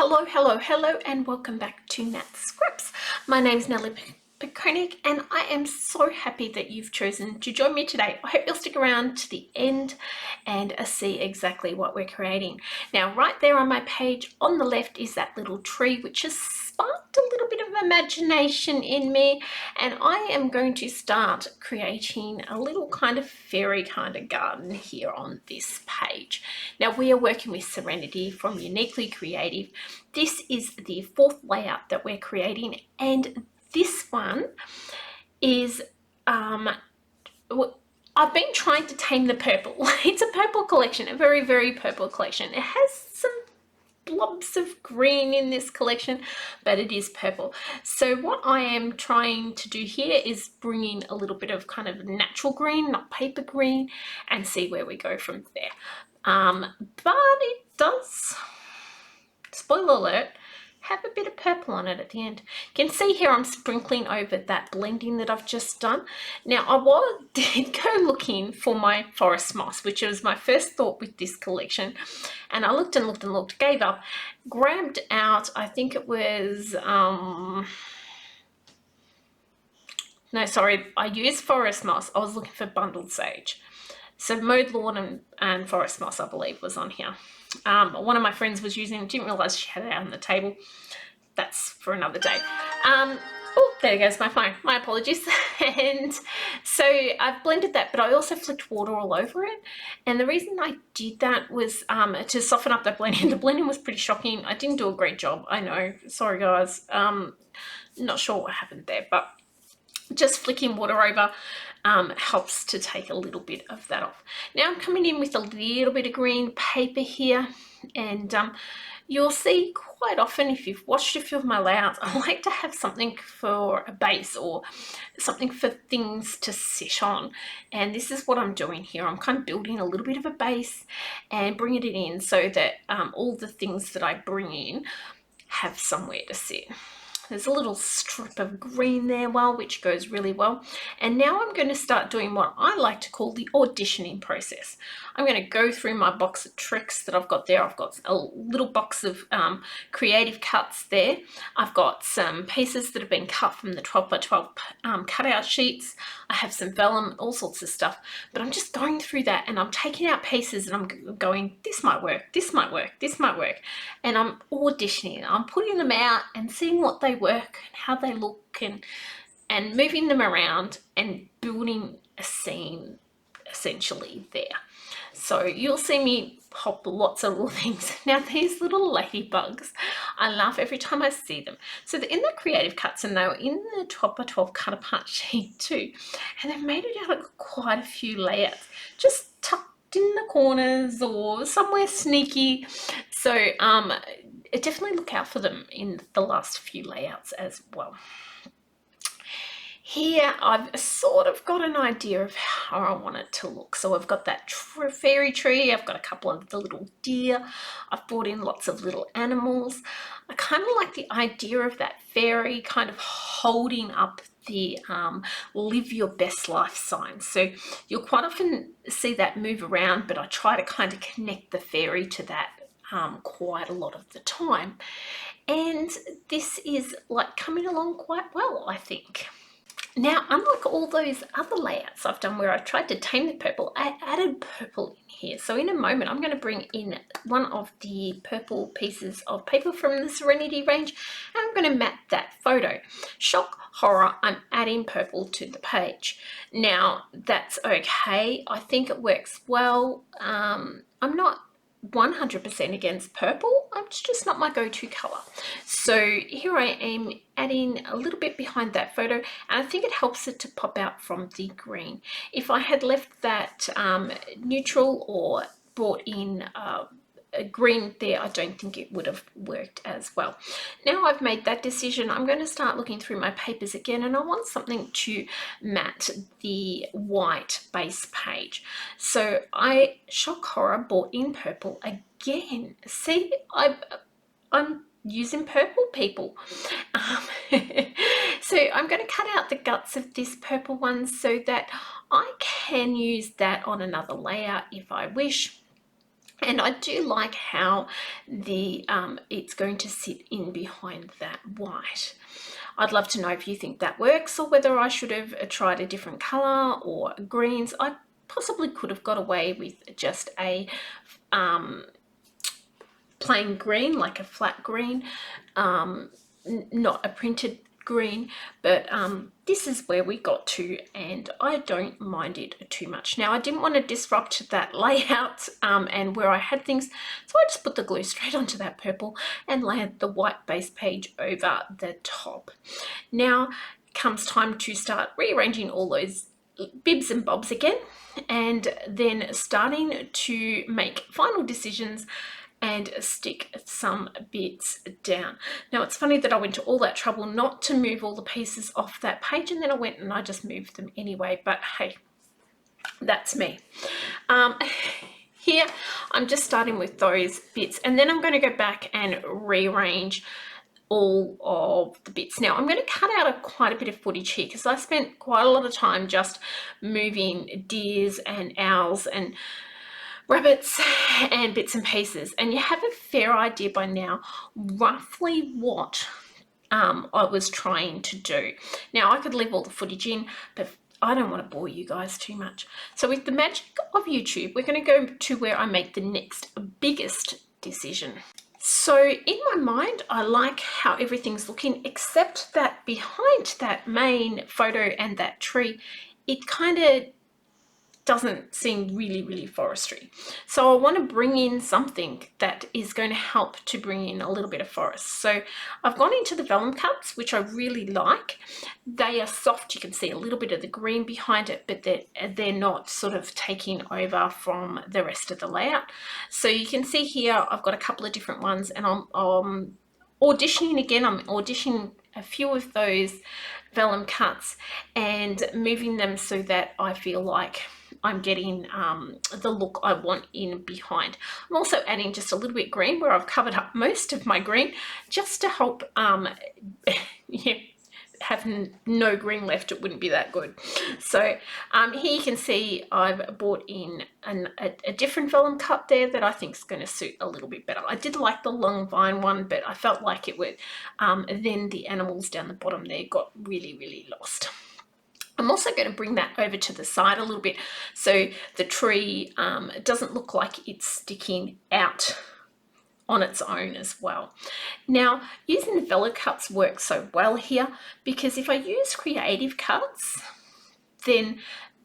Hello, hello, hello, and welcome back to Nat Scripts. My name's Nellie Pekonik, and I am so happy that you've chosen to join me today. I hope you'll stick around to the end and see exactly what we're creating. Now, right there on my page on the left is that little tree, which has sparked a little bit of imagination in me, and I am going to start creating a little kind of fairy kind of garden here on this page. Now, we are working with Serenity from Uniquely Creative. This is the fourth layout that we're creating, and this one is I've been trying to tame the purple. It's a purple collection, a very, very purple collection. It has some blobs of green in this collection, but it is purple. So what I am trying to do here is bring in a little bit of kind of natural green, not paper green, and see where we go from there. But it does, spoiler alert, have a bit of purple on it at the end. You can see here I'm sprinkling over that blending that I've just done. Now I did go looking for my forest moss, which was my first thought with this collection, and I looked and looked and looked, gave up, grabbed out, I think it was no, sorry, I used forest moss. I was looking for bundled sage. So mowed lawn and forest moss, I believe, was on here. One of my friends was using it, didn't realise she had it out on the table. That's for another day. Oh, there goes my phone. My apologies. And so I've blended that, but I also flicked water all over it. And the reason I did that was to soften up that blending. The blending was pretty shocking. I didn't do a great job, I know. Sorry, guys. Not sure what happened there, but just flicking water over helps to take a little bit of that off. Now I'm coming in with a little bit of green paper here, and you'll see quite often, if you've watched a few of my layouts, I like to have something for a base or something for things to sit on, and this is what I'm doing here. I'm kind of building a little bit of a base and bringing it in so that all the things that I bring in have somewhere to sit. There's a little strip of green there, which goes really well. And now I'm going to start doing what I like to call the auditioning process. I'm going to go through my box of tricks that I've got there. I've got a little box of creative cuts there. I've got some pieces that have been cut from the 12 by 12 cutout sheets. I have some vellum, all sorts of stuff. But I'm just going through that, and I'm taking out pieces, and I'm going, this might work, this might work, this might work. And I'm auditioning. I'm putting them out and seeing what they work and how they look, and moving them around and building a scene essentially there. So you'll see me pop lots of little things. Now these little ladybugs, I laugh every time I see them. So they're in the creative cuts, and they were in the 12 by 12 cut apart sheet too. And they've made it out of quite a few layers, just tucked in the corners or somewhere sneaky. So definitely look out for them in the last few layouts as well. Here I've sort of got an idea of how I want it to look. So I've got that fairy tree, I've got a couple of the little deer, I've brought in lots of little animals. I kind of like the idea of that fairy kind of holding up the live your best life sign. So you'll quite often see that move around, but I try to kind of connect the fairy to that quite a lot of the time. And this is like coming along quite well, I think. Now, unlike all those other layouts I've done where I've tried to tame the purple, I added purple in here. So in a moment, I'm going to bring in one of the purple pieces of paper from the Serenity range, and I'm going to map that photo. Shock, horror, I'm adding purple to the page. Now, that's okay. I think it works well. I'm not 100% against purple. It's just not my go-to color. So here I am adding a little bit behind that photo, and I think it helps it to pop out from the green. If I had left that neutral or brought in a green there, I don't think it would have worked as well. Now I've made that decision, I'm going to start looking through my papers again, and I want something to mat the white base page. So I, shock horror, brought in purple again. See, I'm using purple, people. So I'm going to cut out the guts of this purple one so that I can use that on another layout if I wish. And I do like how the it's going to sit in behind that white. I'd love to know if you think that works, or whether I should have tried a different colour or greens. I possibly could have got away with just a plain green, like a flat green, not a printed green, but this is where we got to, and I don't mind it too much. Now, I didn't want to disrupt that layout and where I had things, so I just put the glue straight onto that purple and layered the white base page over the top. Now comes time to start rearranging all those bibs and bobs again, and then starting to make final decisions and stick some bits down. Now, it's funny that I went to all that trouble not to move all the pieces off that page, and then I went and I just moved them anyway, but hey, that's me. Here, I'm just starting with those bits, and then I'm going to go back and rearrange all of the bits. Now, I'm going to cut out quite a bit of footage here because I spent quite a lot of time just moving deers and owls and rabbits and bits and pieces, and you have a fair idea by now roughly what I was trying to do. Now, I could leave all the footage in, but I don't want to bore you guys too much. So with the magic of YouTube, we're going to go to where I make the next biggest decision. So in my mind, I like how everything's looking, except that behind that main photo and that tree, it kind of doesn't seem really forestry. So I want to bring in something that is going to help to bring in a little bit of forest. So I've gone into the vellum cuts, which I really like. They are soft. You can see a little bit of the green behind it, but they're not sort of taking over from the rest of the layout. So you can see here I've got a couple of different ones, and I'm auditioning again. I'm auditioning a few of those vellum cuts and moving them so that I feel like I'm getting the look I want in behind. I'm also adding just a little bit green where I've covered up most of my green, just to help yeah, having no green left, it wouldn't be that good. So here you can see I've brought in a different vellum cut there that I think is going to suit a little bit better. I did like the long vine one, but I felt like it would, then the animals down the bottom there got really lost. I'm also going to bring that over to the side a little bit so the tree doesn't look like it's sticking out on its own as well. Now, using the velo cuts works so well here, because if I use creative cuts, then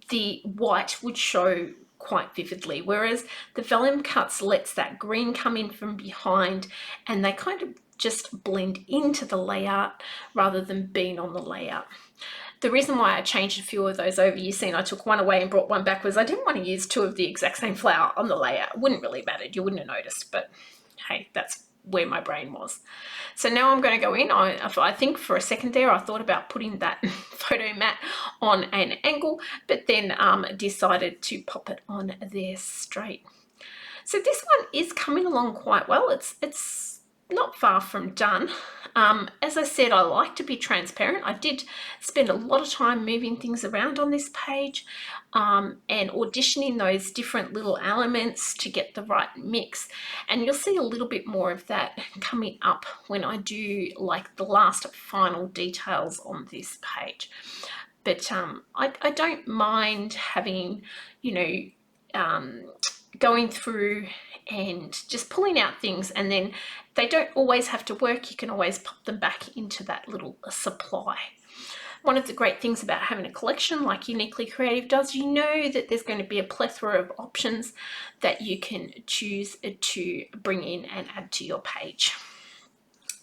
the white would show quite vividly, whereas the vellum cuts lets that green come in from behind, and they kind of just blend into the layout rather than being on the layout. The reason why I changed a few of those over, you've seen I took one away and brought one back, was I didn't want to use two of the exact same flower on the layout. It wouldn't really matter, you wouldn't have noticed, but hey, that's where my brain was. So now I'm going to go in. I think for a second there I thought about putting that photo mat on an angle, but then decided to pop it on there straight. So this one is coming along quite well. It's not far from done. As I said, I like to be transparent. I did spend a lot of time moving things around on this page and auditioning those different little elements to get the right mix. And you'll see a little bit more of that coming up when I do like the last final details on this page. But I don't mind having, you know, going through and just pulling out things, and then they don't always have to work. You can always pop them back into that little supply. One of the great things about having a collection like Uniquely Creative does, you know that there's going to be a plethora of options that you can choose to bring in and add to your page.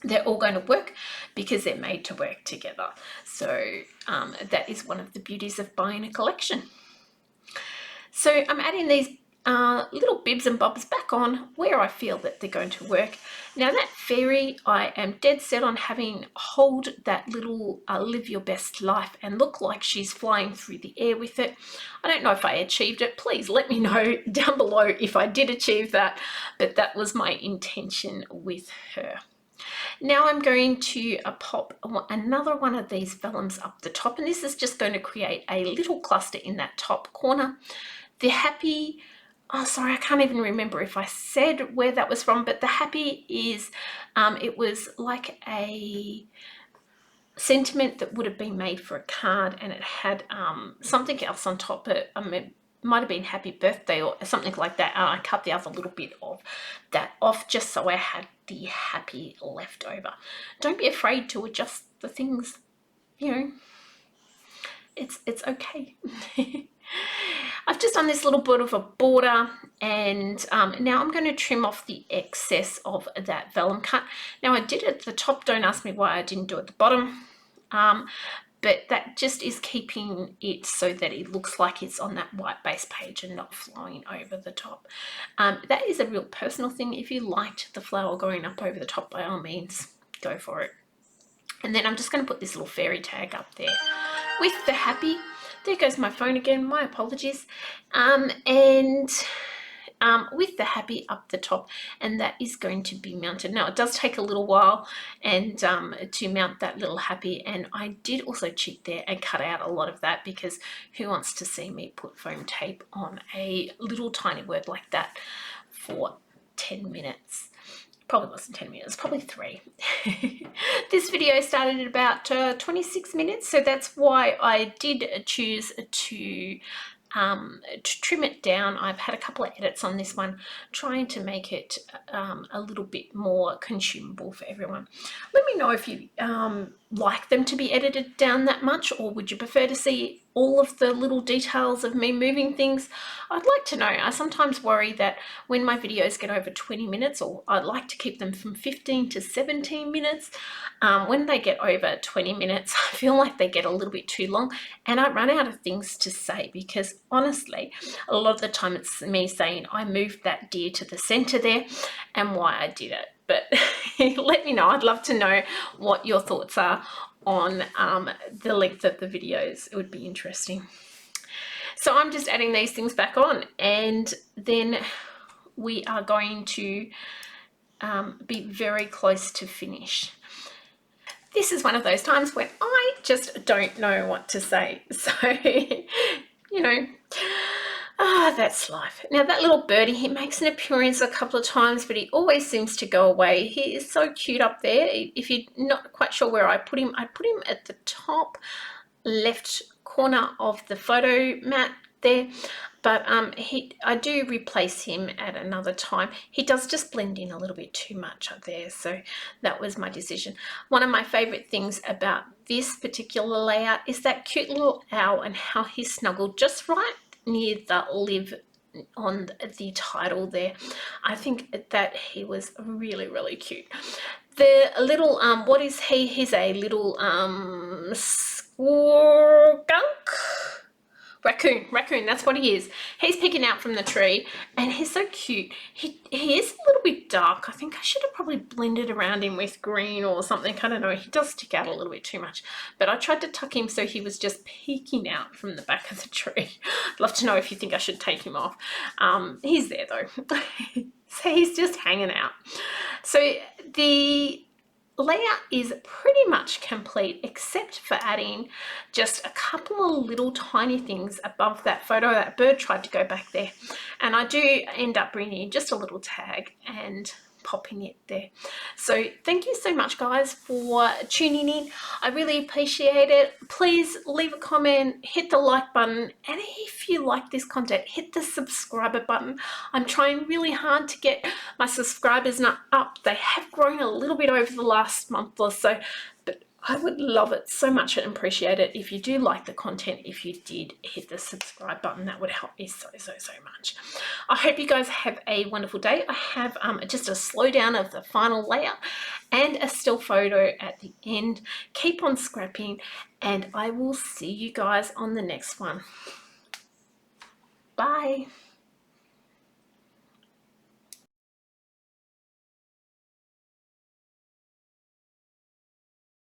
They're all going to work because they're made to work together. So that is one of the beauties of buying a collection. So I'm adding these little bibs and bobs back on where I feel that they're going to work. Now that fairy, I am dead set on having hold that little live your best life and look like she's flying through the air with it. I don't know if I achieved it. Please let me know down below if I did achieve that, but that was my intention with her. Now I'm going to pop another one of these vellums up the top, and this is just going to create a little cluster in that top corner. The happy oh, sorry, I can't even remember if I said where that was from, but the happy is, it was like a sentiment that would have been made for a card, and it had something else on top. It might have been happy birthday or something like that. And I cut the other little bit of that off just so I had the happy left over. Don't be afraid to adjust the things, you know, it's okay. I've just done this little bit of a border, and now I'm going to trim off the excess of that vellum cut. Now I did it at the top, don't ask me why I didn't do it at the bottom, but that just is keeping it so that it looks like it's on that white base page and not flowing over the top. That is a real personal thing. If you liked the flower going up over the top, by all means, go for it. And then I'm just going to put this little fairy tag up there with the happy. There goes my phone again, my apologies. With the happy up the top, and that is going to be mounted. Now it does take a little while and to mount that little happy, and I did also cheat there and cut out a lot of that, because who wants to see me put foam tape on a little tiny word like that for 10 minutes? Probably wasn't 10 minutes, probably 3. This video started at about 26 minutes, so that's why I did choose to trim it down. I've had a couple of edits on this one, trying to make it a little bit more consumable for everyone. Let me know if you like them to be edited down that much, or would you prefer to see all of the little details of me moving things? I'd like to know. I sometimes worry that when my videos get over 20 minutes, or I'd like to keep them from 15 to 17 minutes, when they get over 20 minutes, I feel like they get a little bit too long and I run out of things to say, because honestly, a lot of the time it's me saying I moved that deer to the center there and why I did it. But let me know. I'd love to know what your thoughts are on the length of the videos. It would be interesting. So I'm just adding these things back on, and then we are going to be very close to finish. This is one of those times when I just don't know what to say. So, you know, that's life. Now that little birdie, he makes an appearance a couple of times, but he always seems to go away. He is so cute up there. If you're not quite sure where I put him at the top left corner of the photo mat there, but I do replace him at another time. He does just blend in a little bit too much up there, so that was my decision. One of my favorite things about this particular layout is that cute little owl and how he's snuggled just right near the live on the title there. I think that he was really, really cute. The little what is he? He's a little skunk? Raccoon, that's what he is. He's picking out from the tree, and he's so cute. He is a little bit dark. I think I should have probably blended around him with green or something. I don't know. He does stick out a little bit too much. But I tried to tuck him so he was just peeking out from the back of the tree. I'd love to know if you think I should take him off. He's there though. So he's just hanging out. So the layout is pretty much complete, except for adding just a couple of little tiny things above that photo. That bird tried to go back there, and I do end up bringing in just a little tag and popping it there. So thank you so much, guys, for tuning in. I really appreciate it. Please leave a comment, hit the like button, and if you like this content, hit the subscriber button. I'm trying really hard to get my subscribers up. They have grown a little bit over the last month or so, but I would love it so much and appreciate it if you do like the content. If you did hit the subscribe button, that would help me so much. I hope you guys have a wonderful day. I have just a slowdown of the final layout and a still photo at the end. Keep on scrapping, and I will see you guys on the next one. Bye.